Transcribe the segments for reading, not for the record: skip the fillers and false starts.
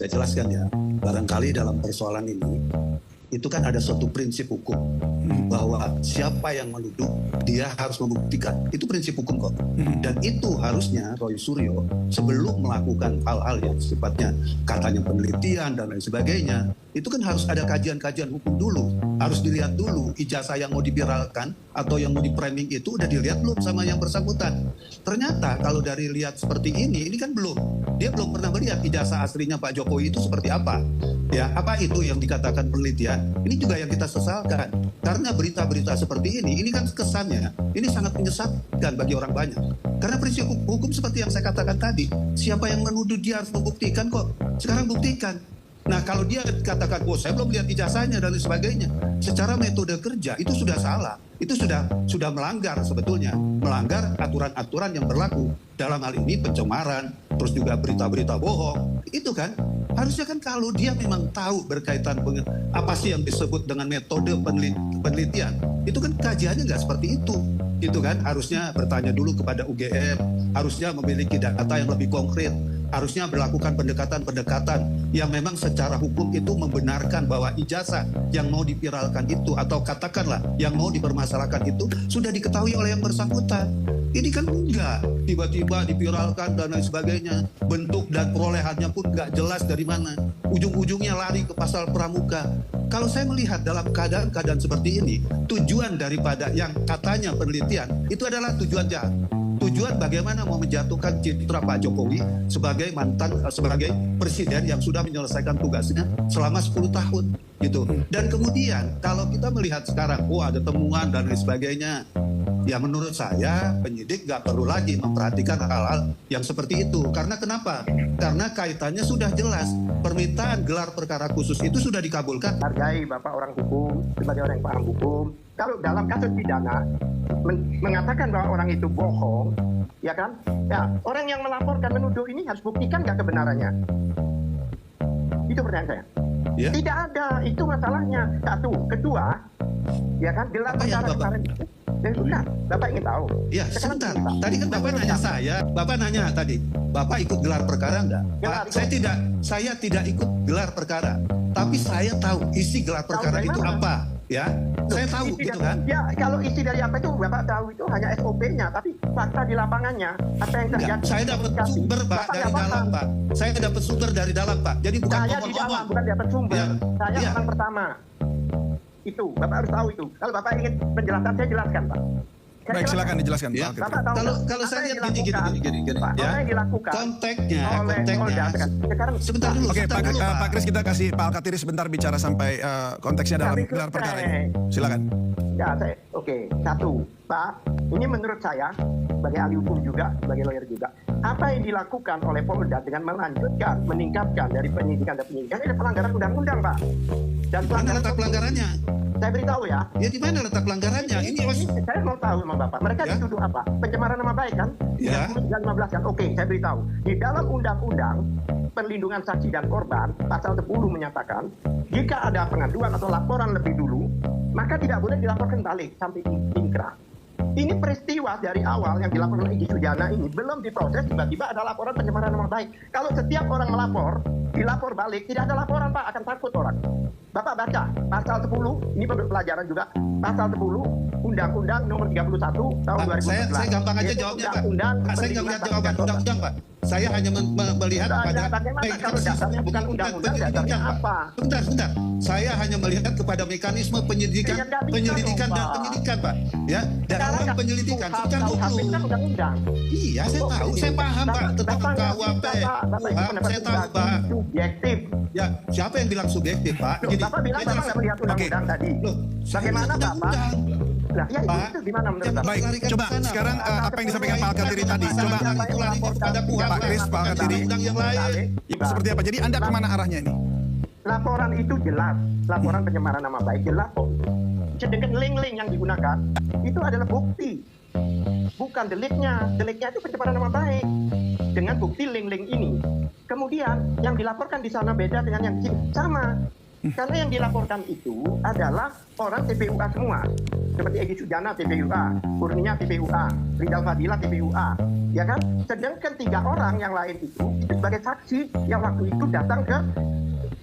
Saya jelaskan ya, barangkali dalam persoalan ini, itu kan ada suatu prinsip hukum bahwa siapa yang menuduh dia harus membuktikan. Itu prinsip hukum kok. Dan itu harusnya Roy Suryo sebelum melakukan hal-hal yang sifatnya katanya penelitian dan lain sebagainya, itu kan harus ada kajian-kajian hukum dulu. Harus dilihat dulu ijazah yang mau diviralkan atau yang mau di-framing itu udah dilihat belum sama yang bersangkutan. Ternyata kalau dari lihat seperti ini kan belum. Dia belum pernah melihat ijazah aslinya Pak Jokowi itu seperti apa. Ya, apa itu yang dikatakan penelitian? Ini juga yang kita sesalkan. Karena berita-berita seperti ini kan kesannya, ini sangat menyesatkan bagi orang banyak. Karena prinsip hukum seperti yang saya katakan tadi, siapa yang menuduh dia harus membuktikan kok. Sekarang buktikan. Nah, kalau dia katakan, oh saya belum lihat ijazahnya dan lain sebagainya, secara metode kerja itu sudah salah. Itu sudah melanggar sebetulnya. Melanggar aturan-aturan yang berlaku. Dalam hal ini pencemaran, terus juga berita-berita bohong. Itu kan, harusnya kan kalau dia memang tahu berkaitan dengan apa sih yang disebut dengan metode penelitian, itu kan kajiannya nggak seperti itu. Itu kan harusnya bertanya dulu kepada UGM, harusnya memiliki data yang lebih konkret, harusnya melakukan pendekatan-pendekatan yang memang secara hukum itu membenarkan bahwa ijazah yang mau dipiralkan itu atau katakanlah yang mau dipermasalahkan itu sudah diketahui oleh yang bersangkutan. Ini kan enggak, tiba-tiba dipiralkan dan lain sebagainya, bentuk dan perolehannya pun enggak jelas dari mana, ujung-ujungnya lari ke pasal pramuka. Kalau saya melihat dalam keadaan-keadaan seperti ini, tujuan daripada yang katanya penelitian itu adalah tujuan jahat. Tujuan bagaimana mau menjatuhkan citra Pak Jokowi sebagai sebagai presiden yang sudah menyelesaikan tugasnya selama 10 tahun gitu. Dan kemudian kalau kita melihat sekarang, ada temuan dan lain sebagainya, ya menurut saya penyidik nggak perlu lagi memperhatikan hal-hal yang seperti itu. Karena kenapa? Karena kaitannya sudah jelas. Permintaan gelar perkara khusus itu sudah dikabulkan. Hargai Bapak orang hukum sebagai orang yang paham hukum. Kalau dalam kasus pidana mengatakan bahwa orang itu bohong, ya kan? Ya, orang yang melaporkan menuduh ini harus buktikan nggak kebenarannya. Itu pertanyaan saya. Ya. Tidak ada, itu masalahnya. Satu, kedua, ya kan gelar perkara kemarin itu. Bukan, Bapak ingin tahu. Ya, sebentar. Tadi kan Bapak nanya saya, Bapak nanya tadi, Bapak ikut gelar perkara enggak? Pak, saya tidak ikut gelar perkara. Tapi saya tahu isi gelar perkara itu apa, ya. Saya tahu gitu kan. Ya, kalau isi dari apa itu Bapak tahu itu hanya SOP-nya, tapi fakta di lapangannya apa yang terjadi. Saya dapat sumber, Pak, dari dalam, Pak. Saya dapat sumber dari dalam, Pak. Jadi bukan saya di dalam, bukan dapat sumber. Ya. Saya orang pertama. Itu, Bapak harus tahu itu. Kalau Bapak ingin penjelasan, saya jelaskan, Pak. Baik, silakan dijelaskan, ya. Pak. Kalau saya lihat gini, Pak, ya. yang dilakukan Konteksnya. sekarang sebentar dulu. Oke, Pak Kris, kita kasih Pak Alkatiri sebentar bicara sampai konteksnya dalam gelar perkara ini. Silakan. Ya, satu, Pak, ini menurut saya sebagai ahli hukum juga, sebagai lawyer juga, apa yang dilakukan oleh Polda dengan melanjutkan, meningkatkan dari penyidikan dan penyidikan ini pelanggaran undang-undang, Pak. Dan mana letak pelanggarannya? Saya beritahu ya. Ya di mana letak pelanggarannya? Ini saya mau tahu sama Bapak. Mereka ya? dituduh apa? Pencemaran nama baik kan? Ya. 15 kan? Oke, saya beritahu. Di dalam undang-undang perlindungan saksi dan korban, pasal 10 menyatakan, jika ada pengaduan atau laporan lebih dulu, maka tidak boleh dilaporkan balik sampai inkrah. Ini peristiwa dari awal yang dilaporkan oleh Egy Sujana ini belum diproses, tiba-tiba ada laporan pencemaran nama baik. Kalau setiap orang melapor, dilapor balik, tidak ada laporan, Pak, akan takut orang. Bapak baca pasal 10, ini pelajaran juga, pasal 10 Undang-Undang nomor 31 tahun 2011. Saya gampang aja jawabnya, Pak. Saya nggak melihat jawaban undang-undang, Pak. Saya hanya melihat pada bagaimana kalau dasarnya bukan undang-undang, dasarnya apa? Sebentar. Saya hanya melihat kepada mekanisme penyelidikan dan penyidikan, Pak. Ya, dalam penyelidikan bukan hukum. Undang-undang. Iya, saya tahu, saya paham, Pak, tentang KUHP. Saya tahu, Pak. Subjektif. Ya, siapa yang bilang subjektif, Pak? Bapak bilang Bapak nggak melihat undang-undang tadi. Bagaimana Bapak? Nah, ya itu gimana menurut Bapak? Baik, coba sekarang apa yang disampaikan Pak Alkatiri tadi? Coba Pak Kris, Pak Alkatiri. Seperti apa? Jadi Anda kemana arahnya ini? Laporan itu jelas. Laporan pencemaran nama baik jelas kok. Sedangkan link-link yang digunakan itu adalah bukti. Bukan deliknya. Deliknya itu pencemaran nama baik. Dengan bukti link-link ini. Kemudian yang dilaporkan di sana beda dengan yang di sini. Sama. Karena yang dilaporkan itu adalah orang TPUA semua. Seperti Egy Sujana TPUA, Kurnia TPUA, Rizal Fadila TPUA. ya kan? Sedangkan 3 orang yang lain itu sebagai saksi yang waktu itu datang ke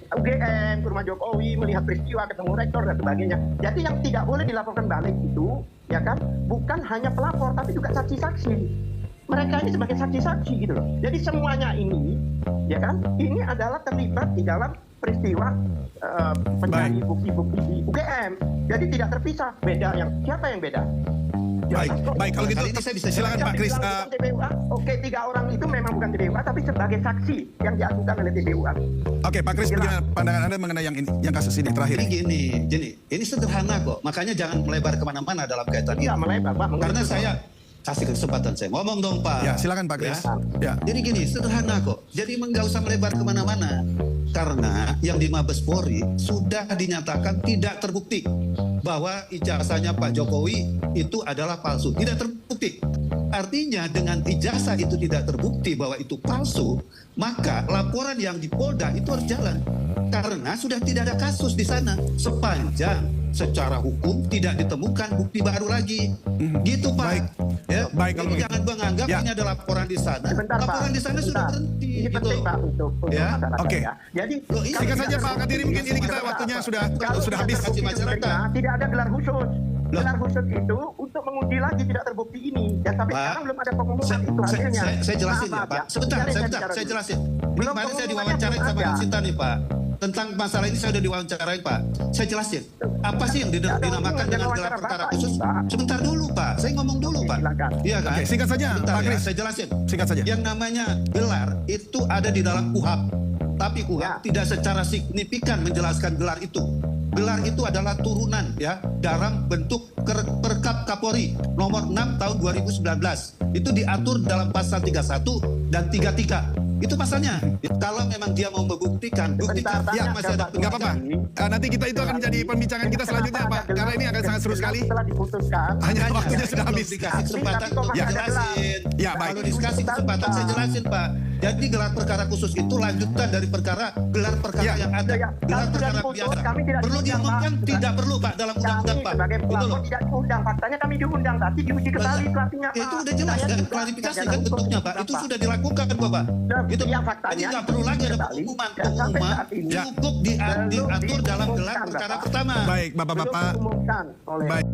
UGM, ke rumah Jokowi, melihat peristiwa, ketemu rektor dan sebagainya. Jadi yang tidak boleh dilaporkan balik itu, ya kan, bukan hanya pelapor tapi juga saksi-saksi. Mereka ini sebagai saksi-saksi gitu loh. Jadi semuanya ini, ya kan, ini adalah terlibat di dalam peristiwa pencari bukti-bukti di UGM. Jadi tidak terpisah. Beda yang siapa yang beda? Baik. Kalau gitu, Kali ini saya bisa silakan Pak Kris. Oke, 3 orang itu memang bukan TBUA, tapi sebagai saksi yang diajukan oleh TBUA. Oke, Pak Kris, bagaimana pandangan Anda mengenai yang kasus ini terakhir? Jadi gini, ini sederhana kok. Makanya jangan melebar kemana-mana dalam kaitan ini. Iya, melebar, Pak. Karena saya kasih kesempatan saya ngomong dong, Pak. Ya, silakan Pak Kris. Ya. Jadi gini, sederhana kok. Jadi nggak usah melebar kemana-mana. Karena yang di Mabes Polri sudah dinyatakan tidak terbukti bahwa ijazahnya Pak Jokowi itu adalah palsu. Tidak terbukti. Artinya dengan ijazah itu tidak terbukti bahwa itu palsu, maka laporan yang di Polda itu harus jalan. Karena sudah tidak ada kasus di sana. Sepanjang secara hukum tidak ditemukan bukti baru lagi. Gitu, Pak. Baik. Ya, Baik, kalau begitu. jangan menganggap Ya. ini ada laporan di sana. Sebentar, Laporan Pak. di sana sudah berhenti. Ini gitu. penting, Pak, untuk Ya. masyarakat. Oke. Ya. Jadi Loh, ini Singkat tidak saja Pak Kadiri, mungkin ini kita Sebentar, waktunya Pak. sudah Kalau habis. terbukti masyarakat. sebelumnya, tidak ada gelar khusus. Loh. Gelar khusus itu untuk menguji lagi tidak terbukti ini. Dan sampai Pak, sekarang belum ada pengumuman itu hasilnya. saya jelasin Maaf, ya, Pak. ya. Sebentar, Biarin saya bicara jelasin. dulu. Ini Belum kemarin saya pengumumannya diwawancarain belum sama ada. Sinta nih, Pak. Tentang masalah ini saya udah diwawancarain, Pak. Saya jelasin. Apa sih yang Ada dinamakan hubungan dengan dengan gelar wawancara perkara Bapak khusus? ini, Pak. Sebentar dulu, Pak. Saya ngomong dulu, Pak. Silakan. Iya kan? Oke, singkat saja, Sebentar Pak ya, Kris. saya jelasin. Singkat saja. Yang namanya gelar itu ada di dalam KUHP. Tapi KUHP Ya. tidak secara signifikan menjelaskan gelar itu. Gelar itu adalah turunan ya dalam bentuk Perkap Kapolri nomor 6 tahun 2019. Itu diatur dalam pasal 31 dan 33. Itu pasalnya. Kalau memang dia mau membuktikan, buktikan. Sebentar, Ya, tanya masih ke ada Pak Nggak apa-apa. Nanti itu akan jadi pembincangan kita selanjutnya, Pak. Karena ini akan sangat seru sekali. Setelah diputuskan. Hanya Makanya waktunya saya sudah belum habis. dikasih kesempatan Tapi kok untuk masih ada jelasin. Ya, baik. Kalau dikasih kesempatan saya jelasin, Pak. Jadi gelar perkara khusus itu lanjutan dari perkara gelar perkara Ya. yang ada. Ya, Gelar kalau sudah perkara diputus, biasa. kami tidak Perlu diundang, diumumkan? Pak. Tidak perlu, Pak, dalam undang-undang, Kami Pak. sebagai Gitu pelapor loh. tidak diundang. Faktanya kami diundang, tapi diuji kembali klasinya, Ya, Pak. itu udah jelas Saya dan juga klarifikasi sarjana kan hukum bentuknya, Pak. juga, Itu Pak. sudah dilakukan, Bapak. Nah, Gitu. yang Jadi faktanya nggak perlu lagi ada kembali, pengumuman. dan sampai Pengumuman saat ini cukup diatur dalam gelar belum perkara diumumkan, pertama. Baik, belum Bapak-bapak. diumumkan oleh Baik.